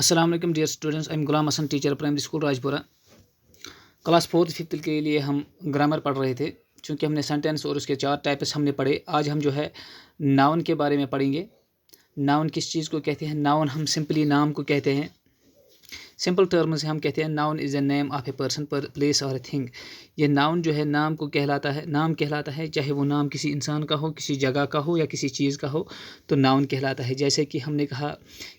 अस्सलाम वालेकुम dear students, I am Ghulam Hasan, teacher primary school Rajpura. Class 4th-5th के लिए हम ग्रामर पढ़ रहे थे। चूँकि हमने सेंटेंस और उसके 4 टाइप्स हमने पढ़े, आज हम जो है नाउन के बारे में पढ़ेंगे। नाउन किस चीज़ को कहते हैं? नाउन हम सिंपली नाम को कहते हैं। सिंपल टर्म से हम कहते हैं noun is a name of a person, पर प्लेस और ए थिंग। ये नाउन जो है नाम को कहलाता है, नाम कहलाता है, चाहे वो नाम किसी इंसान का हो, किसी जगह का हो या किसी चीज़ का हो, तो नाउन कहलाता है। जैसे कि हमने कहा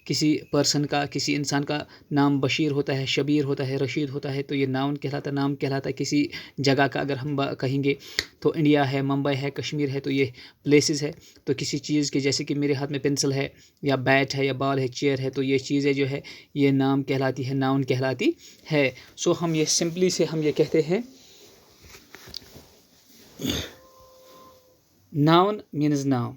किसी पर्सन का, किसी इंसान का नाम बशीर होता है, शबीर होता है, रशीद होता है, तो ये नाउन कहलाता है। नाम कहलाता है किसी जगह का। अगर हम कहेंगे तो इंडिया है, मुंबई है, कश्मीर है, तो ये प्लेसेस है। तो किसी चीज़ के, जैसे कि मेरे हाथ में पेंसिल है या बैट है या बॉल है, चेयर है, तो ये चीज़ें जो है ये नाम कहलाती है, नाउन कहलाती है। सो हम ये सिंपली से हम ये कहते हैं नाउन मीन्स नाम।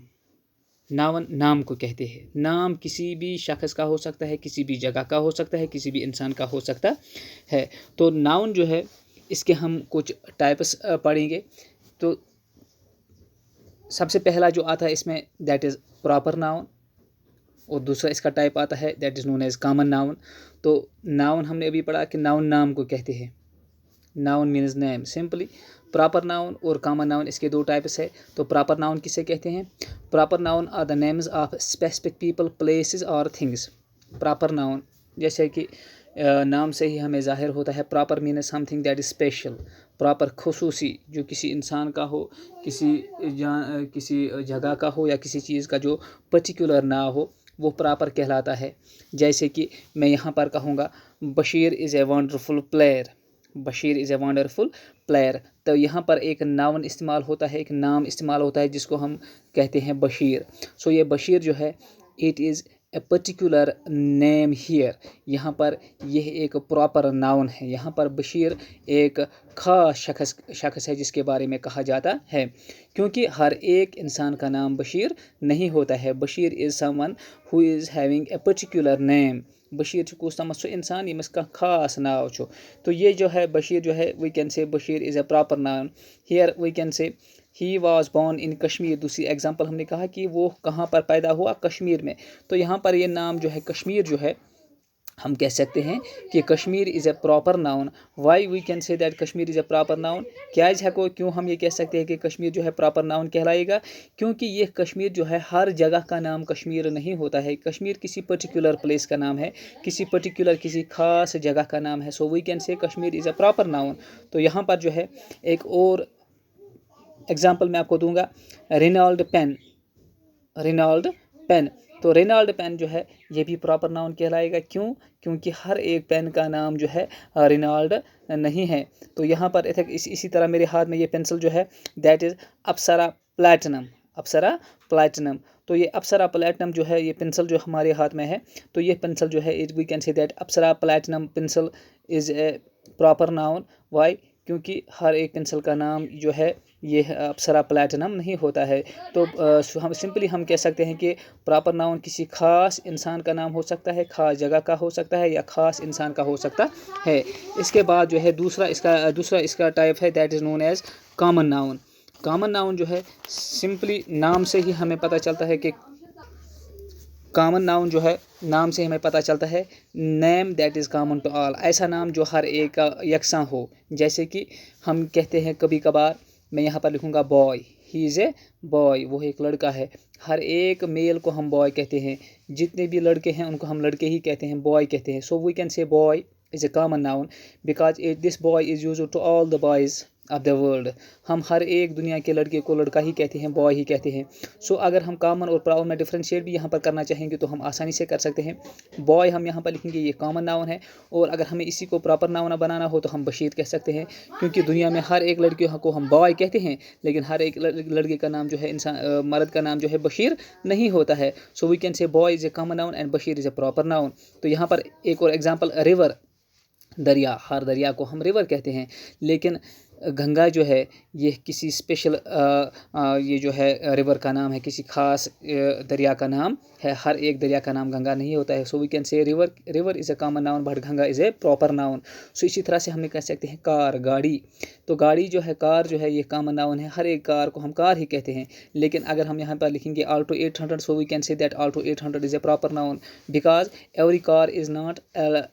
नाउन नाम को कहते हैं। नाम किसी भी शख्स का हो सकता है, किसी भी जगह का हो सकता है, किसी भी इंसान का हो सकता है। तो नाउन जो है इसके हम कुछ टाइप्स पढ़ेंगे। तो सबसे पहला जो आता है इसमें दैट इज़ प्रॉपर नाउन, और दूसरा इसका टाइप आता है that is known as common noun. तो नाउन हमने अभी पढ़ा कि नाउन नाम को कहते हैं, noun means name simply. Proper noun और कॉमन नाउन इसके दो टाइप्स है। तो प्रॉपर नाउन किसे कहते हैं? Proper noun are the names of specific people, places और थिंग्स। प्रॉपर नाउन जैसे कि नाम से ही हमें ज़ाहिर होता है, proper means something that is special. Proper खुसूसी, जो किसी इंसान का हो, किसी जगह का हो या किसी चीज़ का जो पर्टिकुलर ना हो, वो प्रॉपर कहलाता है। जैसे कि मैं यहाँ पर कहूँगा Bashir is a wonderful player, Bashir is a wonderful player. तो यहाँ पर एक नाउन इस्तेमाल होता है, एक नाम इस्तेमाल होता है जिसको हम कहते हैं बशीर। सो ये बशीर जो है it is a particular name here. यहाँ पर यह एक प्रॉपर नाउन है। यहाँ पर बशीर एक ख़ास शख्स है जिसके बारे में कहा जाता है, क्योंकि हर एक इंसान का नाम बशीर नहीं होता है। Bashir is someone who is having a particular name. Bashir कूस तम सो इंसान यमिस का खास नाव छो। तो ये जो है बशीर जो है we can say Bashir is a proper noun. Here we can say he was born in Kashmir. दूसरी एग्जांपल हमने कहा कि वो कहाँ पर पैदा हुआ, कश्मीर में। तो यहाँ पर ये नाम जो है कश्मीर जो है हम कह सकते हैं कि Kashmir is a proper noun. Why we can say that Kashmir is a proper noun? क्यों हम ये कह सकते हैं कि कश्मीर जो है प्रॉपर नाउन कहलाएगा? क्योंकि ये कश्मीर जो है हर जगह का नाम कश्मीर नहीं होता है। कश्मीर किसी पर्टिकुलर प्लेस का नाम है, किसी खास जगह का नाम है। So we can say Kashmir is a proper noun. तो यहाँ पर जो है एक और एग्जाम्पल मैं आपको दूंगा, रेनॉल्ड पेन। रेनॉल्ड पेन, तो रेनॉल्ड पेन जो है ये भी प्रॉपर नाउन कहलाएगा। क्योंकि हर एक पेन का नाम जो है रेनॉल्ड नहीं है। तो यहाँ पर इसी तरह मेरे हाथ में ये पेंसिल जो है that is Apsara platinum. Apsara platinum, तो ये अप्सरा प्लैटिनम जो है ये पेंसिल जो हमारे हाथ में है, तो ये पेंसिल जो है it we can say that Apsara platinum pencil is a proper noun. Why? क्योंकि हर एक पेंसिल का नाम जो है ये अप्सरा प्लैटिनम नहीं होता है। तो हम सिंपली हम कह सकते हैं कि प्रॉपर नाउन किसी खास इंसान का नाम हो सकता है, खास जगह का हो सकता है, या खास इंसान का हो सकता है। इसके बाद जो है दूसरा इसका टाइप है that is known as common noun. Common noun जो है सिंपली नाम से ही हमें पता चलता है कि कॉमन नाउन जो है नाम से हमें पता चलता है name that is common to all. ऐसा नाम जो हर एक का यकसां हो। जैसे कि हम कहते हैं कभी कभार, मैं यहाँ पर लिखूँगा boy, he is a boy, वो एक लड़का है। हर एक मेल को हम बॉय कहते हैं, जितने भी लड़के हैं उनको हम लड़के ही कहते हैं, बॉय कहते हैं। So we can say boy is a common noun because this boy is used to all the boys of the world. हम हर एक दुनिया के लड़के को लड़का ही कहते हैं, बॉय ही कहते हैं। सो अगर हम कॉमन और प्रॉपर में डिफरेंशिएट भी यहाँ पर करना चाहेंगे तो हम आसानी से कर सकते हैं। बॉय हम यहाँ पर लिखेंगे ये कॉमन नाउन है, और अगर हमें इसी को प्रॉपर नाउन बनाना हो तो हम बशीर कह सकते हैं, क्योंकि दुनिया में हर एक लड़के को हम बॉय कहते हैं, लेकिन हर एक लड़के का नाम जो है मर्द का नाम जो है बशीर नहीं होता है। So we can say boy is a common noun and Bashir is a proper noun. तो यहाँ पर एक और एग्जाम्पल, रिवर, दरिया। हर दरिया को हम रिवर कहते हैं, लेकिन گنگا جو ہے یہ کسی اسپیشل یہ جو ہے ریور کا نام ہے، کسی خاص دریا کا نام ہے. ہر ایک دریا کا نام گنگا نہیں ہوتا ہے. So we can say river is a common noun but Ganga is a proper noun. So اسی طرح سے ہم نے کہہ سکتے ہیں کار، گاڑی. تو گاڑی جو ہے، کار جو ہے، یہ کامن ناؤن ہے. ہر ایک کار کو ہم کار ہی کہتے ہیں. لیکن اگر ہم یہاں پر لکھیں گے Alto 800، so we can say that Alto 800 is a proper noun because every car is not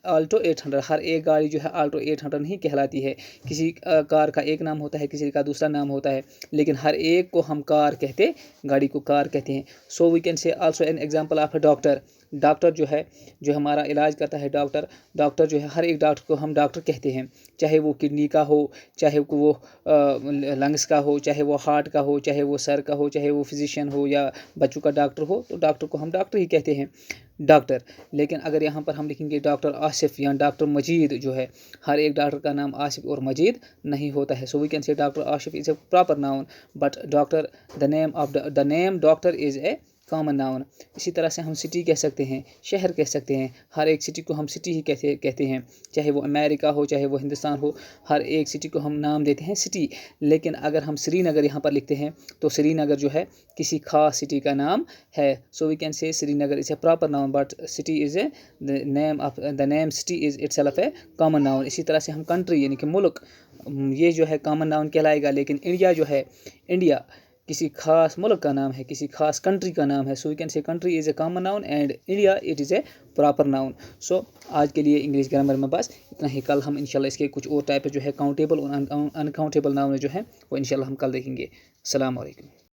Alto 800. ہر ایک گاڑی جو ہے آلٹو 800 نہیں کہلاتی ہے. کسی کار کا ایک نام ہوتا ہے، کسی کا دوسرا نام ہوتا ہے، لیکن ہر ایک کو ہم کار کہتے، گاڑی کو کار کہتے ہیں. So we can say also an example of a doctor. Doctor جو ہے، جو ہمارا علاج کرتا ہے، ڈاکٹر جو ہے، ہر ایک ڈاکٹر کو ہم ڈاکٹر کہتے ہیں. چاہے وہ کڈنی کا ہو، چاہے وہ لنگس کا ہو، چاہے وہ ہارٹ کا ہو، چاہے وہ سر کا ہو، چاہے وہ فزیشین ہو یا بچوں کا ڈاکٹر ہو، تو ڈاکٹر کو ہم ڈاکٹر ہی کہتے ہیں، ڈاکٹر. لیکن اگر یہاں پر ہم لکھیں گے ڈاکٹر آصف یا ڈاکٹر مجید جو ہے، ہر ایک ڈاکٹر کا نام آصف اور مجید نہیں ہوتا ہے. So we can say doctor Asif is a proper noun but doctor the name doctor is a common noun. اسی طرح سے ہم سٹی کہہ سکتے ہیں، شہر کہہ سکتے ہیں. ہر ایک سٹی کو ہم سٹی ہی کہتے ہیں، چاہے وہ امریکہ ہو، چاہے وہ ہندوستان ہو، ہر ایک سٹی کو ہم نام دیتے ہیں سٹی. لیکن اگر ہم سری نگر یہاں پر لکھتے ہیں تو سری نگر جو ہے کسی خاص سٹی کا نام ہے. So we can say Srinagar is a proper noun but city is a the name city is itself a common noun. اسی طرح سے ہم کنٹری یعنی کہ ملک، یہ جو ہے کامن ناؤن کہلائے گا. لیکن انڈیا جو ہے، انڈیا کسی خاص ملک کا نام ہے، کسی خاص کنٹری کا نام ہے. So we can say country is a common noun and India it is a proper noun. سو آج کے لیے انگلش گرامر میں بس اتنا ہی. کل ہم انشاءاللہ اس کے کچھ اور ٹائپ جو ہے کاؤنٹیبل اور ان کاؤنٹیبل ناؤن جو ہیں وہ انشاءاللہ ہم کل دیکھیں گے. السلام علیکم.